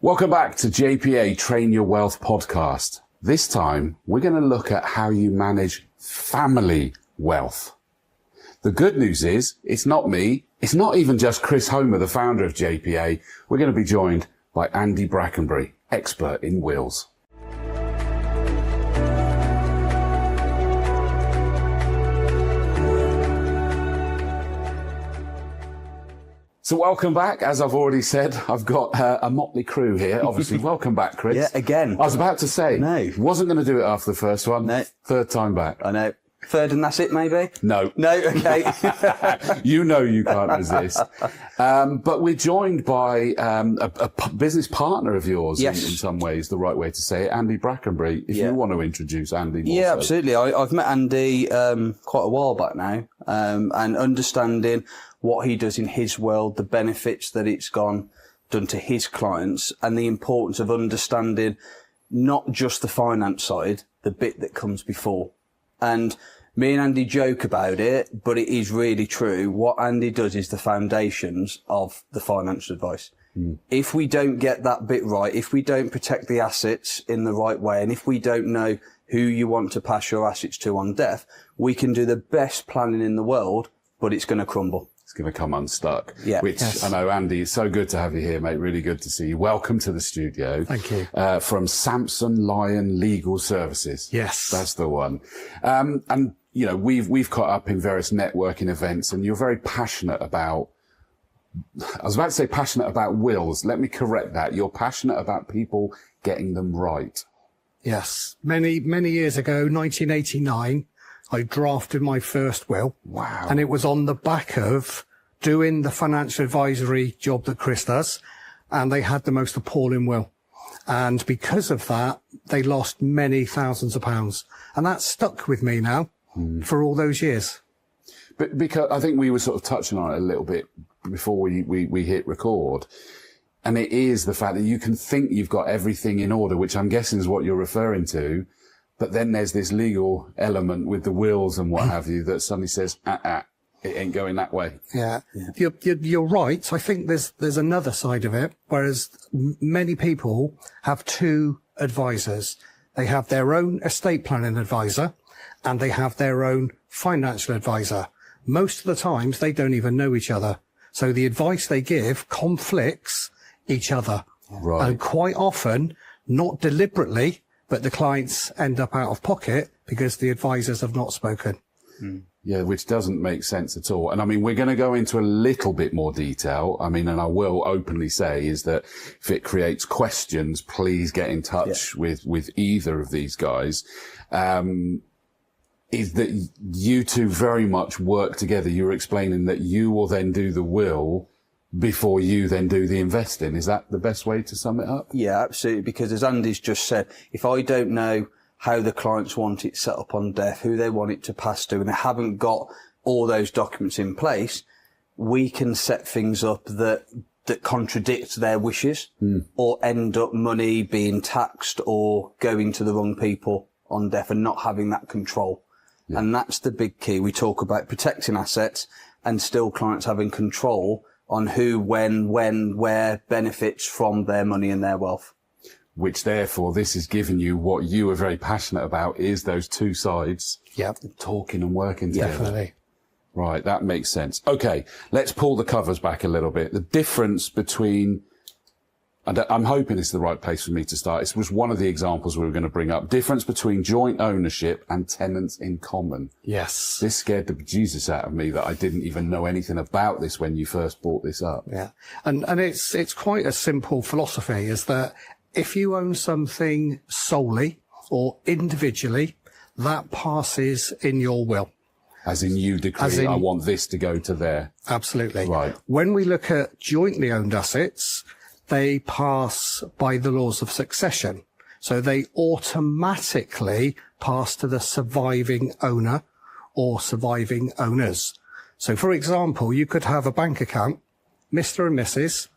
Welcome back to JPA Train Your Wealth podcast. This time, we're going to look at how you manage family wealth. The good news is, it's not me. It's not even just Chris Homer, the founder of JPA. We're going to be joined by Andy Brackenbury, expert in wills. So welcome back. As I've already said, I've got a motley crew here. Obviously, welcome back, Chris. Yeah, again. I was about to say, No. Wasn't going to do it after the first one. No. Third time back. I know. Third and that's it, maybe? No. No, okay. You know you can't resist. But we're joined by a business partner of yours, Yes. in some ways, the right way to say it, Andy Brackenbury. If you want to introduce Andy more. Yeah, so. absolutely. I've met Andy quite a while back now, and understanding what he does in his world, the benefits that it's done to his clients, and the importance of understanding not just the finance side, the bit that comes before. And me and Andy joke about it, but it is really true. What Andy does is the foundations of the financial advice. If we don't get that bit right, if we don't protect the assets in the right way, and if we don't know who you want to pass your assets to on death, we can do the best planning in the world, but it's going to crumble. It's going to come unstuck. Yeah. Which, Yes. I know, Andy, it's so good to have you here, mate. Really good to see you. Welcome to the studio. Thank you. From Sampson Lyon Legal Services. Yes. That's the one. And, you know, we've caught up in various networking events, and you're very passionate about, I was about to say passionate about wills. Let me correct that. You're passionate about people getting them right. Yes. Many years ago, 1989, I drafted my first will. Wow. And it was on the back of doing the financial advisory job that Chris does. And they had the most appalling will. And because of that, they lost many thousands of pounds. And that stuck with me now for all those years. But because I think we were sort of touching on it a little bit before we hit record. And it is the fact that you can think you've got everything in order, which I'm guessing is what you're referring to. But then there's this legal element with the wills and what have you that suddenly says, it ain't going that way. Yeah. You're right. I think there's another side of it. Whereas many people have two advisors. They have their own estate planning advisor and they have their own financial advisor. Most of the times they don't even know each other. So the advice they give conflicts each other. Right. And quite often, not deliberately, but the clients end up out of pocket because the advisors have not spoken. Yeah, which doesn't make sense at all. And I mean, we're going to go into a little bit more detail. I mean, and I will openly say is that if it creates questions, please get in touch with either of these guys. Is that you two very much work together. You're explaining that you will then do the will before you then do the investing. Is that the best way to sum it up? Yeah, absolutely. Because as Andy's just said, if I don't know how the clients want it set up on death, who they want it to pass to, and they haven't got all those documents in place, we can set things up that contradict their wishes or end up money being taxed or going to the wrong people on death and not having that control. Yeah. And that's the big key. We talk about protecting assets and still clients having control on who, when, where benefits from their money and their wealth. Which therefore this has given you what you are very passionate about is those two sides. Yep. Talking and working together. Definitely. Right. That makes sense. Okay. Let's pull the covers back a little bit. The difference between, and I'm hoping it's the right place for me to start. This was one of the examples we were going to bring up. Difference between joint ownership and tenants in common. Yes. This scared the bejesus out of me that I didn't even know anything about this when you first brought this up. Yeah. And it's quite a simple philosophy, is that if you own something solely or individually, that passes in your will. As in you decree, I want this to go to there. Absolutely. Right. When we look at jointly owned assets, they pass by the laws of succession. So they automatically pass to the surviving owner or surviving owners. So for example, you could have a bank account, Mr. and Mrs.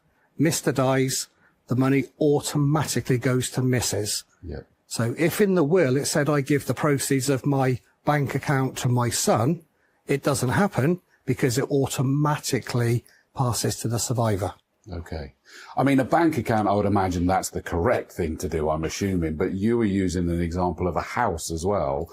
Mr. dies, the money automatically goes to Mrs. Yeah. So if in the will it said I give the proceeds of my bank account to my son, it doesn't happen because it automatically passes to the survivor. Okay. I mean, a bank account, I would imagine that's the correct thing to do, I'm assuming, but you were using an example of a house as well.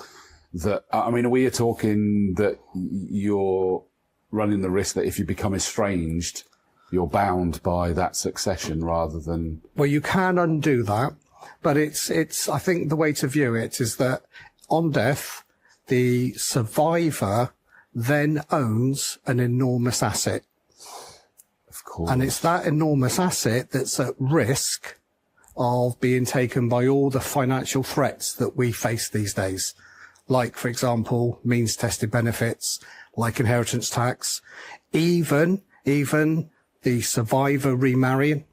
That, I mean, we are talking that you're running the risk that if you become estranged, you're bound by that succession rather than... Well, you can undo that, but it's, I think the way to view it is that on death, the survivor then owns an enormous asset. Of course. And it's that enormous asset that's at risk of being taken by all the financial threats that we face these days. Like, for example, means tested benefits, like inheritance tax, even the survivor remarrying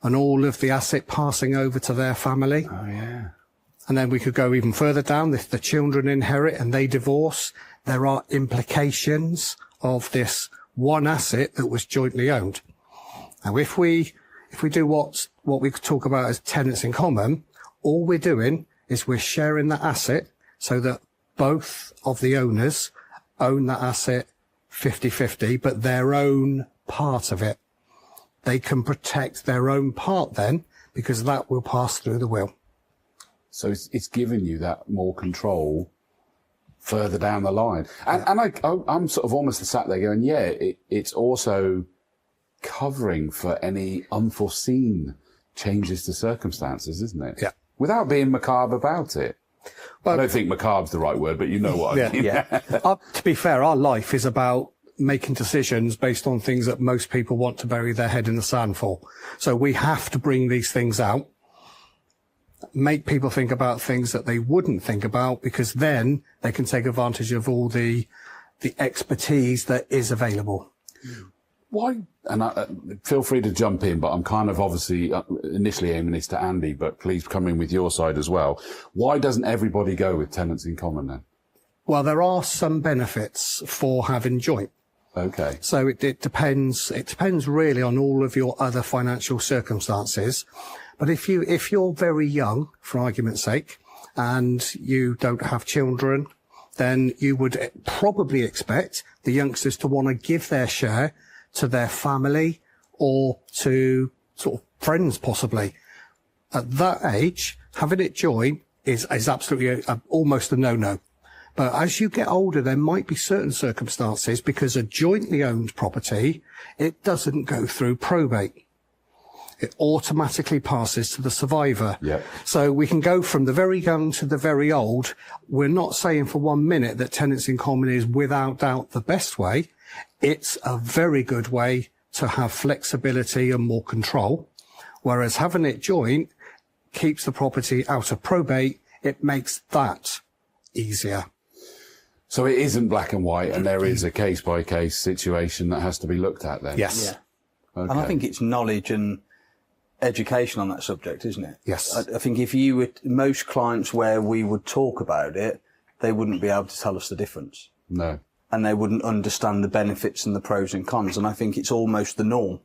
and all of the asset passing over to their family. Oh, yeah. And then we could go even further down. If the children inherit and they divorce, there are implications of this one asset that was jointly owned. Now, if we do what we could talk about as tenants in common, all we're doing is we're sharing that asset so that both of the owners own that asset 50-50, but their own part of it. They can protect their own part then, because that will pass through the will. So it's giving you that more control further down the line. And I'm sort of almost sat there going, yeah, it's also covering for any unforeseen changes to circumstances, isn't it? Yeah. Without being macabre about it. Well, I don't think macabre's the right word, but you know what I mean. Yeah. To be fair, our life is about making decisions based on things that most people want to bury their head in the sand for. So we have to bring these things out, make people think about things that they wouldn't think about, because then they can take advantage of all the expertise that is available. Why? And feel free to jump in, but I'm kind of obviously initially aiming this to Andy, but please come in with your side as well. Why doesn't everybody go with tenants in common then? Well, there are some benefits for having joint. Okay. So it depends. It depends really on all of your other financial circumstances. But if you're very young, for argument's sake, and you don't have children, then you would probably expect the youngsters to want to give their share to their family or to sort of friends, possibly. At that age, having it joint is absolutely almost a no-no. But as you get older, there might be certain circumstances, because a jointly owned property, it doesn't go through probate. It automatically passes to the survivor. Yeah. So we can go from the very young to the very old. We're not saying for 1 minute that tenants in common is without doubt the best way. It's a very good way to have flexibility and more control. Whereas having it joint keeps the property out of probate. It makes that easier. So it isn't black and white, and there is a case-by-case situation that has to be looked at then? Yes. Yeah. Okay. And I think it's knowledge and education on that subject, isn't it? Yes. I think if you were, most clients where we would talk about it, they wouldn't be able to tell us the difference. No. And they wouldn't understand the benefits and the pros and cons. And I think it's almost the norm.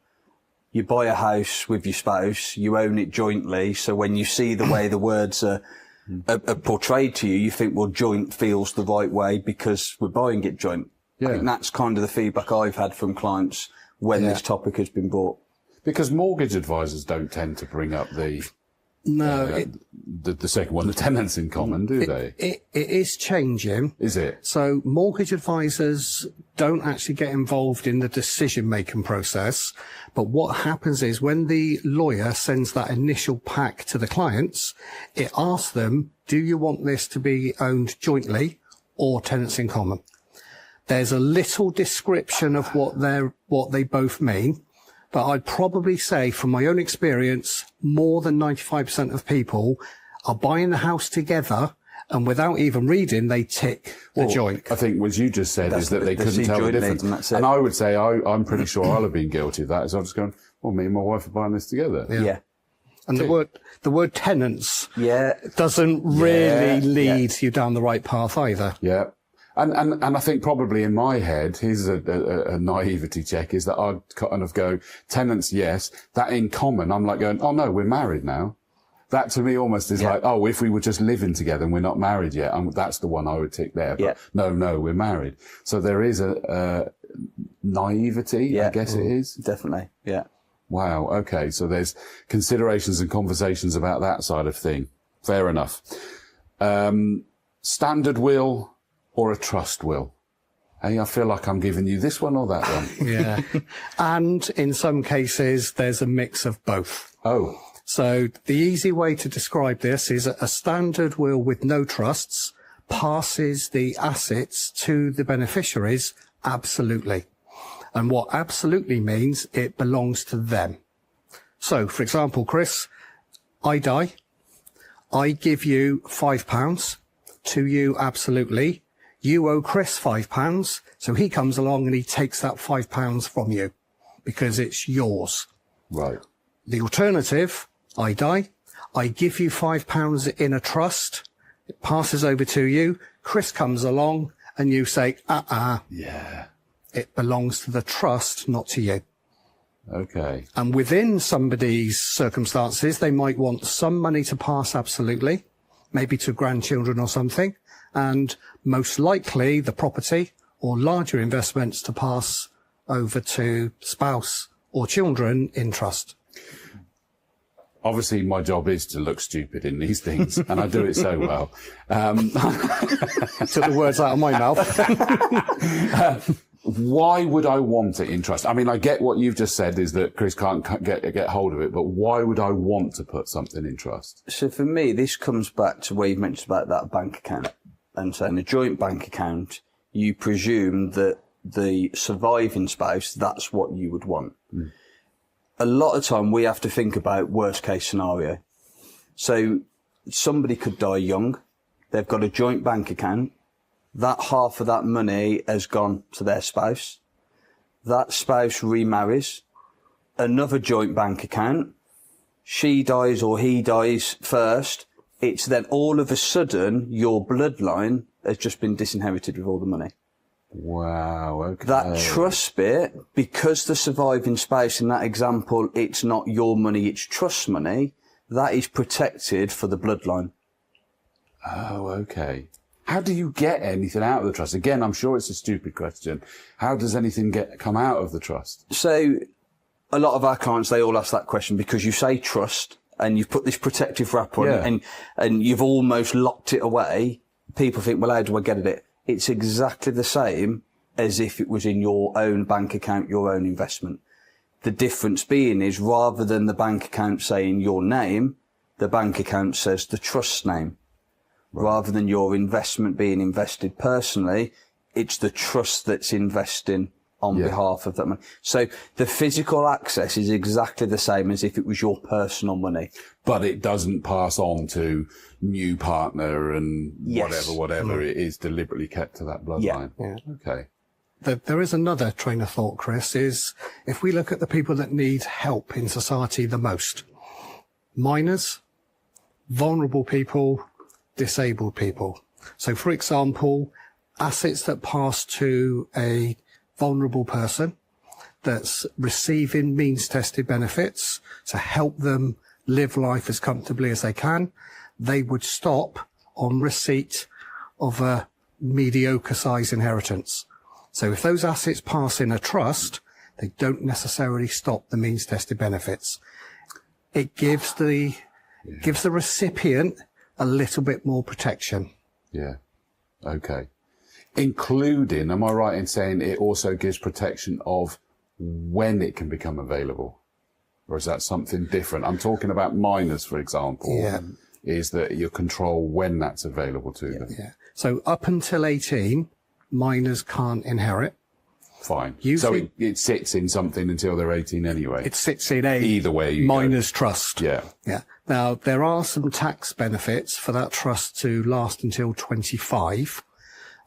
You buy a house with your spouse, you own it jointly. So when you see the way the words are portrayed to you, you think, well, joint feels the right way because we're buying it joint. Yeah. I think that's kind of the feedback I've had from clients when this topic has been brought. Because mortgage advisors don't tend to bring up the second one, the tenants in common, do they? It is changing. Is it? So mortgage advisors don't actually get involved in the decision-making process. But what happens is when the lawyer sends that initial pack to the clients, it asks them, do you want this to be owned jointly or tenants in common? There's a little description of what they both mean. But I'd probably say, from my own experience, more than 95% of people are buying the house together, and without even reading, they tick the joint. I think what you just said is that they couldn't tell the difference. And I would say I'm pretty sure I'll have been guilty of that. So I'm just going, well, me and my wife are buying this together. Yeah. And the word tenants doesn't really lead you down the right path either. Yeah. And I think probably in my head, here's a naivety check, is that I'd kind of go, tenants, yes, that in common. I'm like going, oh no, we're married now. That to me almost is like, oh, if we were just living together and we're not married yet, that's the one I would tick there. But no, we're married. So there is a naivety, I guess it is. Definitely, yeah. Wow. Okay. So there's considerations and conversations about that side of thing. Fair enough. Standard will or a trust will? Hey, I feel like I'm giving you this one or that one. Yeah. And in some cases, there's a mix of both. Oh. So the easy way to describe this is a standard will with no trusts passes the assets to the beneficiaries absolutely. And what absolutely means, it belongs to them. So, for example, Chris, I die. I give you £5 to you absolutely. You owe Chris £5. So he comes along and he takes that £5 from you because it's yours. Right. The alternative, I die. I give you £5 in a trust. It passes over to you. Chris comes along and you say, Yeah. it belongs to the trust, not to you. Okay. And within somebody's circumstances, they might want some money to pass absolutely, maybe to grandchildren or something, and most likely the property or larger investments to pass over to spouse or children in trust. Obviously, my job is to look stupid in these things, and I do it so well. Took the words out of my mouth. Why would I want it in trust? I mean, I get what you've just said is that Chris can't get hold of it, but why would I want to put something in trust? So for me, this comes back to where you mentioned about that bank account. And so in a joint bank account, you presume that the surviving spouse, that's what you would want. Mm. A lot of time we have to think about worst case scenario. So somebody could die young. They've got a joint bank account. That half of that money has gone to their spouse. That spouse remarries. Another joint bank account. She dies or he dies first. It's then all of a sudden your bloodline has just been disinherited with all the money. Wow, okay. That trust bit, because the surviving spouse in that example, it's not your money, it's trust money, that is protected for the bloodline. Oh, okay. How do you get anything out of the trust? Again, I'm sure it's a stupid question. How does anything come out of the trust? So a lot of our clients, they all ask that question because you say trust and you've put this protective wrap on it and you've almost locked it away. People think, well, how do I get at it? It's exactly the same as if it was in your own bank account, your own investment. The difference being is rather than the bank account saying your name, the bank account says the trust's name. Right. Rather than your investment being invested personally, it's the trust that's investing on behalf of that money. So the physical access is exactly the same as if it was your personal money. But it doesn't pass on to new partner and whatever. It is deliberately kept to that bloodline. Yeah. Okay. There is another train of thought, Chris, is if we look at the people that need help in society the most, minors, vulnerable people, disabled people. So, for example, assets that pass to a vulnerable person that's receiving means-tested benefits to help them live life as comfortably as they can, they would stop on receipt of a mediocre size inheritance. So if those assets pass in a trust, they don't necessarily stop the means-tested benefits. It gives the recipient a little bit more protection. Yeah. Okay. Including, am I right in saying it also gives protection of when it can become available? Or is that something different? I'm talking about minors, for example. Yeah. Is that you control when that's available to them? Yeah. So up until 18, minors can't inherit. Fine. Usually, so it sits in something until they're 18 anyway? It sits in a either way minors trust. Yeah. Yeah. Now, there are some tax benefits for that trust to last until 25.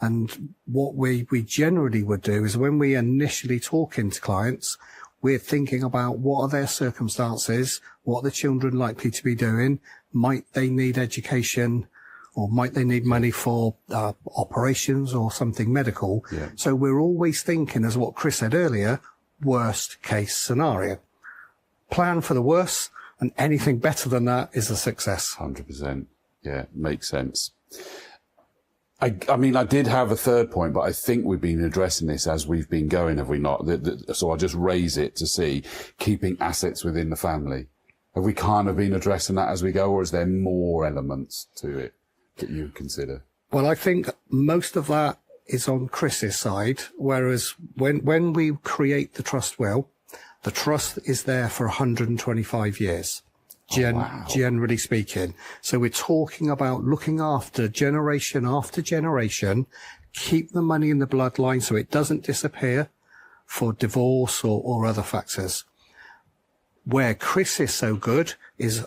And what we generally would do is when we initially talk into clients, we're thinking about what are their circumstances, what are the children likely to be doing, might they need education, or might they need money for operations or something medical. Yeah. So we're always thinking, as what Chris said earlier, worst case scenario. Plan for the worst, and anything better than that is a success. 100%. Yeah, makes sense. I mean, I did have a third point, but I think we've been addressing this as we've been going, have we not? So I'll just raise it to see keeping assets within the family. Have we kind of been addressing that as we go, or is there more elements to it that you consider? Well, I think most of that is on Chris's side, whereas when we create the trust will, the trust is there for 125 years. Generally speaking. So we're talking about looking after generation after generation, keep the money in the bloodline so it doesn't disappear for divorce or other factors. Where Chris is so good is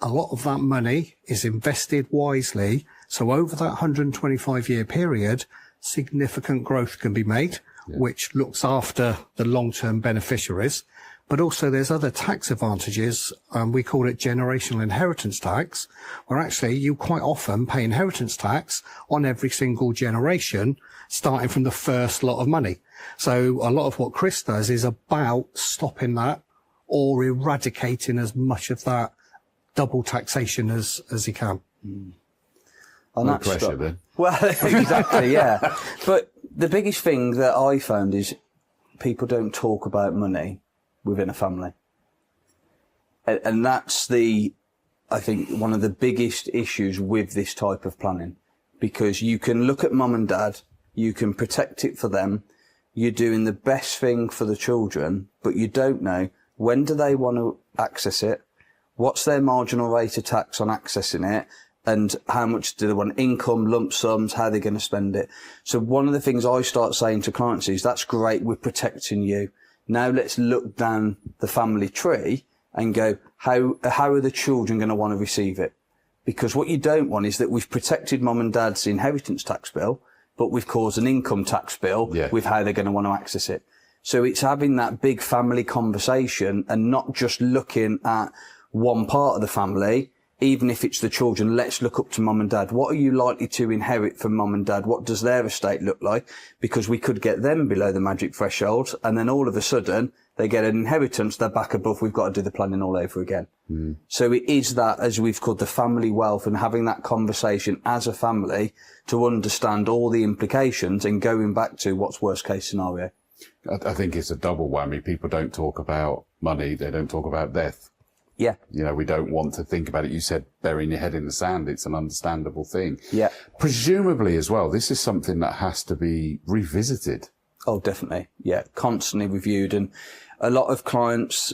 a lot of that money is invested wisely. So over that 125-year period, significant growth can be made, which looks after the long-term beneficiaries. But also there's other tax advantages. We call it generational inheritance tax, where actually you quite often pay inheritance tax on every single generation, starting from the first lot of money. So a lot of what Chris does is about stopping that or eradicating as much of that double taxation as he can. No pressure then. Well, exactly, yeah. But the biggest thing that I found is people don't talk about money within a family. And that's I think, one of the biggest issues with this type of planning. Because you can look at mum and dad, you can protect it for them, you're doing the best thing for the children, but you don't know when do they want to access it, what's their marginal rate of tax on accessing it, and how much do they want income, lump sums, how they're going to spend it. So one of the things I start saying to clients is, that's great, we're protecting you. Now let's look down the family tree and go, how are the children going to want to receive it? Because what you don't want is that we've protected mum and dad's inheritance tax bill, but we've caused an income tax bill with how they're going to want to access it. So it's having that big family conversation and not just looking at one part of the family. Even if it's the children, let's look up to mum and dad. What are you likely to inherit from mum and dad? What does their estate look like? Because we could get them below the magic threshold, and then all of a sudden they get an inheritance, they're back above, we've got to do the planning all over again. So it is that, as we've called, the family wealth, and having that conversation as a family to understand all the implications and going back to what's worst case scenario. I think it's a double whammy. People don't talk about money, they don't talk about death. Yeah. You know, we don't want to think about it. You said burying your head in the sand. It's an understandable thing. Yeah. Presumably as well, this is something that has to be revisited. Oh, definitely. Yeah. Constantly reviewed. And a lot of clients,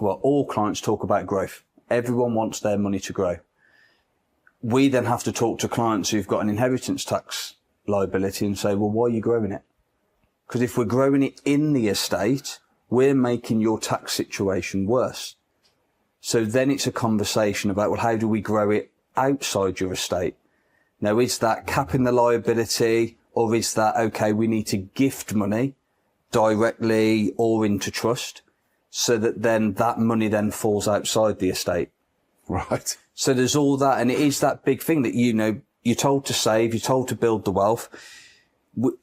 well, all clients talk about growth. Everyone wants their money to grow. We then have to talk to clients who've got an inheritance tax liability and say, well, why are you growing it? Because if we're growing it in the estate, we're making your tax situation worse. So then it's a conversation about, well, how do we grow it outside your estate? Now, is that capping the liability, or is that, okay, we need to gift money directly or into trust so that then that money then falls outside the estate? Right. So there's all that, and it is that big thing that, you know, you're told to save, you're told to build the wealth.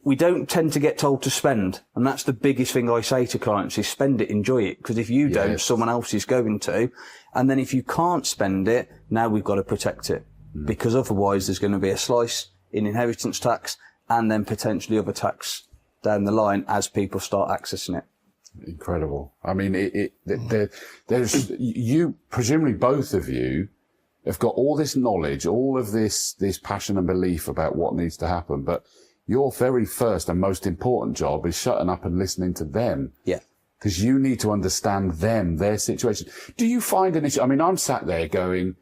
We don't tend to get told to spend. And that's the biggest thing I say to clients is spend it, enjoy it. Because if you don't, someone else is going to. And then if you can't spend it, now we've got to protect it. Because otherwise there's going to be a slice in inheritance tax and then potentially other tax down the line as people start accessing it. Incredible. I mean, there's, you, presumably both of you have got all this knowledge, all of this passion and belief about what needs to happen. But your very first and most important job is shutting up and listening to them. Yeah. Because you need to understand them, their situation. Do you find an issue? I mean, I'm sat there going,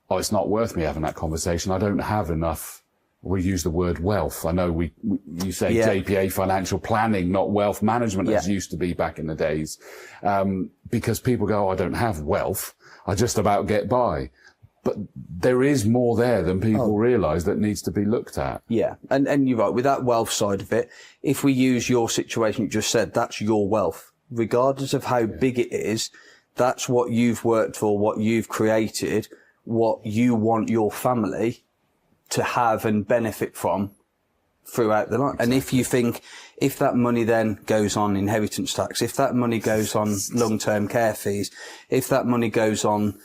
oh, it's not worth me having that conversation. I don't have enough. We use the word wealth. I know you say JPA financial planning, not wealth management as used to be back in the days. Because people go, oh, I don't have wealth. I just about get by. But there is more there than people realise that needs to be looked at. Yeah. And you're right. With that wealth side of it, if we use your situation you just said, that's your wealth. Regardless of how big it is, that's what you've worked for, what you've created, what you want your family to have and benefit from throughout the life. And if you think, if that money then goes on inheritance tax, if that money goes on long-term care fees, if that money goes on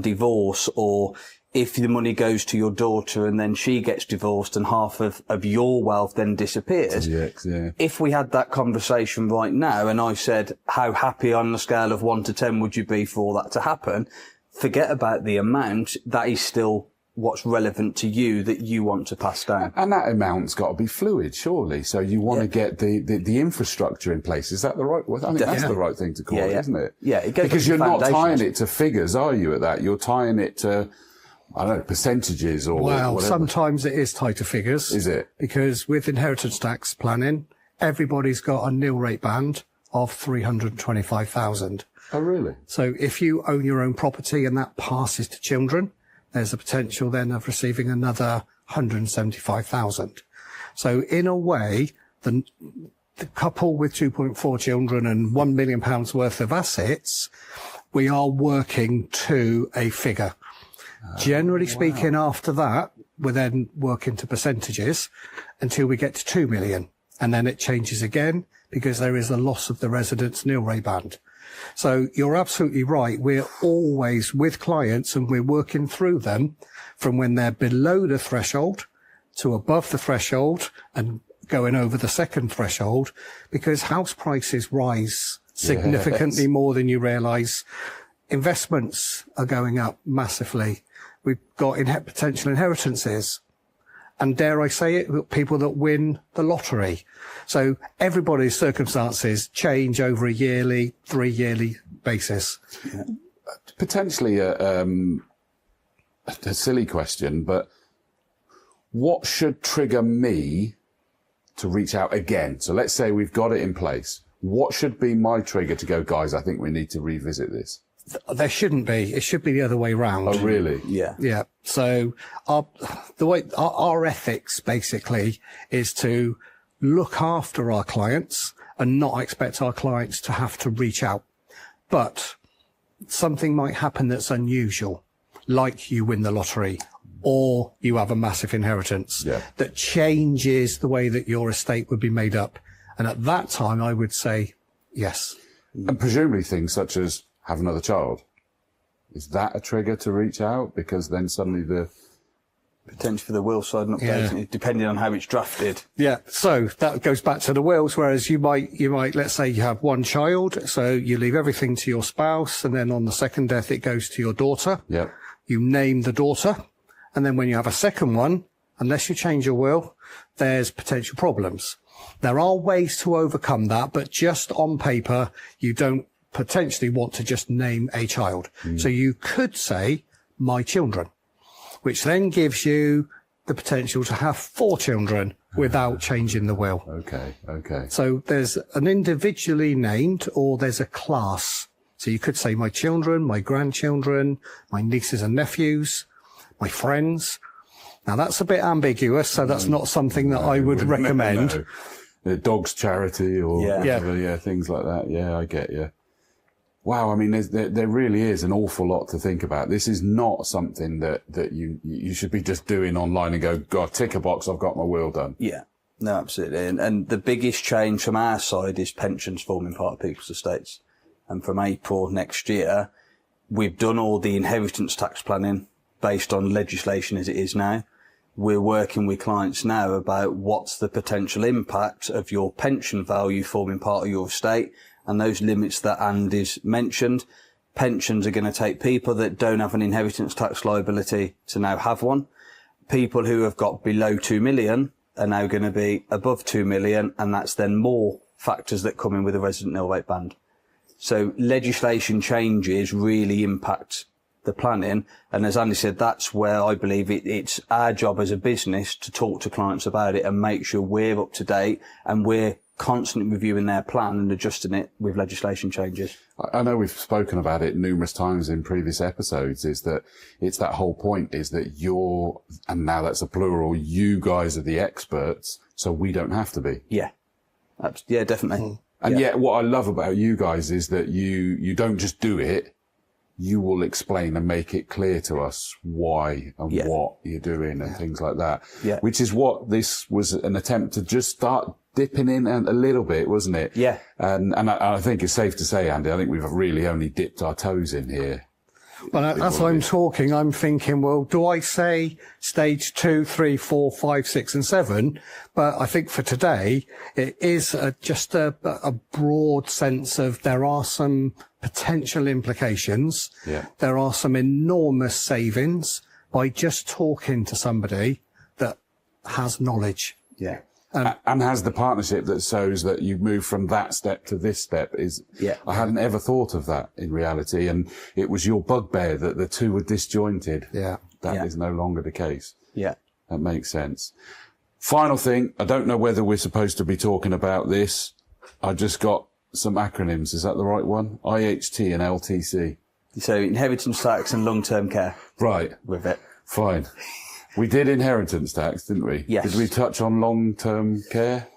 divorce, or if the money goes to your daughter and then she gets divorced and half of your wealth then disappears. Yeah. If we had that conversation right now and I said, how happy on the scale of 1 to 10 would you be for that to happen? Forget about the amount. That is still what's relevant to you that you want to pass down. And that amount's got to be fluid, surely. So you want to get the infrastructure in place. Is that the right? I think that's the right thing to call it, isn't it? Yeah, it goes because you're not tying it to figures, are you? At that, you're tying it to, I don't know, percentages or well, whatever. Sometimes it is tied to figures. Is it? Because with inheritance tax planning, everybody's got a nil rate band of 325,000. Oh, really? So if you own your own property and that passes to children, there's a potential then of receiving another 175,000. So in a way, the couple with 2.4 children and £1 million worth of assets, we are working to a figure. Generally speaking, after that, we're then working to percentages until we get to 2 million. And then it changes again because there is a loss of the resident's nil rate band. So you're absolutely right. We're always with clients and we're working through them from when they're below the threshold to above the threshold and going over the second threshold, because house prices rise significantly more than you realise. Investments are going up massively. We've got potential inheritances. And dare I say it, people that win the lottery. So everybody's circumstances change over a yearly, 3-yearly basis. Yeah. Potentially a silly question, but what should trigger me to reach out again? So let's say we've got it in place. What should be my trigger to go, guys, I think we need to revisit this? There shouldn't be. It should be the other way round. Oh, really? Yeah. Yeah. So our ethics basically is to look after our clients and not expect our clients to have to reach out. But something might happen that's unusual, like you win the lottery or you have a massive inheritance that changes the way that your estate would be made up. And at that time, I would say yes. And presumably things such as have another child. Is that a trigger to reach out? Because then suddenly the potential for the will side and updating it, depending on how it's drafted. Yeah. So that goes back to the wills, whereas you might, let's say you have one child, so you leave everything to your spouse, and then on the second death, it goes to your daughter. Yeah. You name the daughter. And then when you have a second one, unless you change your will, there's potential problems. There are ways to overcome that, but just on paper, you don't potentially want to just name a child. So you could say, my children, which then gives you the potential to have 4 children without changing the will. Okay. So there's an individually named, or there's a class. So you could say my children, my grandchildren, my nieces and nephews, my friends. Now that's a bit ambiguous, so that's not something that I would recommend. No. The dog's charity or whatever, things like that. Yeah, I get you. Wow, I mean, there really is an awful lot to think about. This is not something that you should be just doing online and go, God, tick a box, I've got my will done. Yeah, no, absolutely. And the biggest change from our side is pensions forming part of people's estates. And from April next year, we've done all the inheritance tax planning based on legislation as it is now. We're working with clients now about what's the potential impact of your pension value forming part of your estate. And those limits that Andy's mentioned, pensions are going to take people that don't have an inheritance tax liability to now have one. People who have got below 2 million are now going to be above 2 million, and that's then more factors that come in with a resident nil rate band. So legislation changes really impact the planning. And as Andy said, that's where I believe it's our job as a business to talk to clients about it and make sure we're up to date and we're constantly reviewing their plan and adjusting it with legislation changes. I know we've spoken about it numerous times in previous episodes, is that it's that whole point is that you're, and now that's a plural, you guys are the experts, so we don't have to be. Yeah. Yeah, definitely. And yet what I love about you guys is that you don't just do it, you will explain and make it clear to us why and what you're doing and things like that. Yeah. Which is what this was an attempt to just start dipping in a little bit, wasn't it? Yeah. And I think it's safe to say, Andy, I think we've really only dipped our toes in here. Well, as I'm talking, I'm thinking, well, do I say stage 2, 3, 4, 5, 6 and 7? But I think for today, it is just a broad sense of there are some potential implications. Yeah. There are some enormous savings by just talking to somebody that has knowledge. Yeah. And has the partnership that shows that you move from that step to this step is, Yeah. I hadn't ever thought of that in reality. And it was your bugbear that the two were disjointed. Yeah. That is no longer the case. Yeah. That makes sense. Final thing, I don't know whether we're supposed to be talking about this. I just got some acronyms. Is that the right one? IHT and LTC. So inheritance tax and long-term care. Right. With it. Fine. We did inheritance tax, didn't we? Yes. Did we touch on long-term care?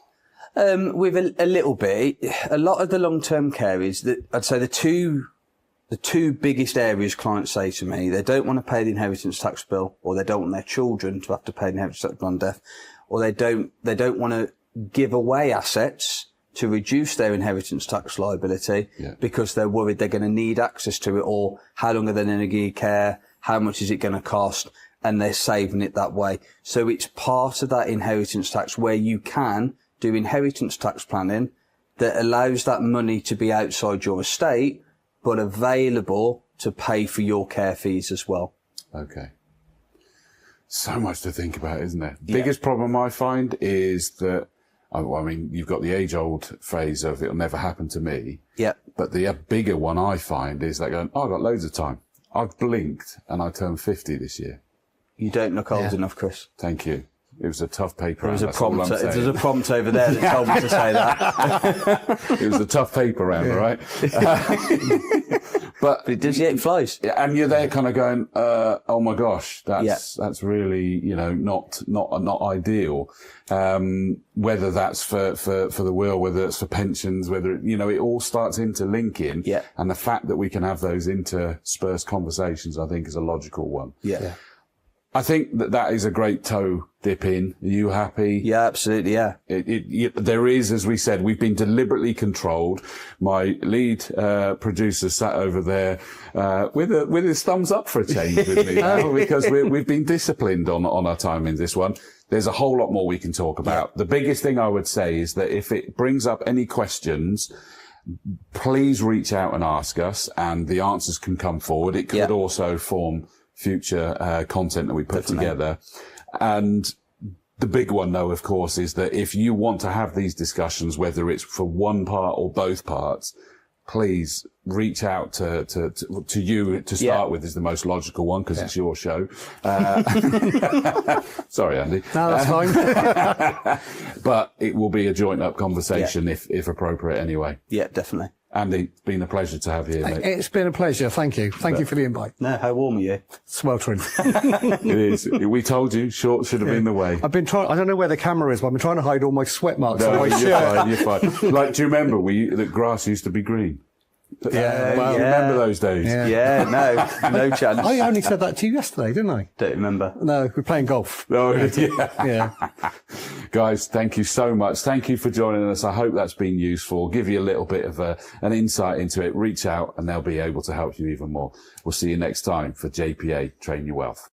With a little bit. A lot of the long-term care is that I'd say the two biggest areas clients say to me, they don't want to pay the inheritance tax bill, or they don't want their children to have to pay the inheritance tax bill on death, or they don't want to give away assets to reduce their inheritance tax liability because they're worried they're going to need access to it, or how long are they going to need care, how much is it going to cost, and they're saving it that way. So it's part of that inheritance tax where you can do inheritance tax planning that allows that money to be outside your estate, but available to pay for your care fees as well. Okay. So much to think about, isn't there? Yeah. Biggest problem I find is that, I mean, you've got the age-old phrase of it'll never happen to me. Yeah. But the bigger one I find is like going, I've got loads of time. I've blinked and I turned 50 this year. You don't look old enough, Chris. Thank you. It was a tough paper round. There's a prompt over there that told me to say that. It was a tough paper round, right? But it flies. And you're there kind of going, oh my gosh, that's really, not ideal. Whether that's for the will, whether it's for pensions, whether, it all starts interlinking. Yeah. And the fact that we can have those interspersed conversations, I think is a logical one. Yeah. I think that is a great toe dip in. Are you happy? Yeah, absolutely. Yeah. There is, as we said, we've been deliberately controlled. My lead producer sat over there with his thumbs up for a change with me now, because we've been disciplined on our time in this one. There's a whole lot more we can talk about. Yeah. The biggest thing I would say is that if it brings up any questions, please reach out and ask us, and the answers can come forward. It could also form future content that we put together. And the big one, though, of course, is that if you want to have these discussions, whether it's for one part or both parts, please reach out to you to start with, is the most logical one, because it's your show. Sorry, Andy. No, that's fine. But it will be a joint up conversation if appropriate anyway. Yeah, definitely. Andy, it's been a pleasure to have you here, mate. It's been a pleasure. Thank you. Thank you for the invite. No, how warm are you? Sweltering. It is. We told you, short should have been the way. I've been trying, I don't know where the camera is, but I've been trying to hide all my sweat marks on my you're shirt. fine, you're fine. Like, do you remember the grass used to be green? Yeah, remember those days? Yeah. No chance. I only said that to you yesterday, didn't I? Don't remember. No, we're playing golf. Oh, yeah. Yeah. Guys, thank you so much. Thank you for joining us. I hope that's been useful. Give you a little bit of an insight into it. Reach out and they'll be able to help you even more. We'll see you next time for JPA Train Your Wealth.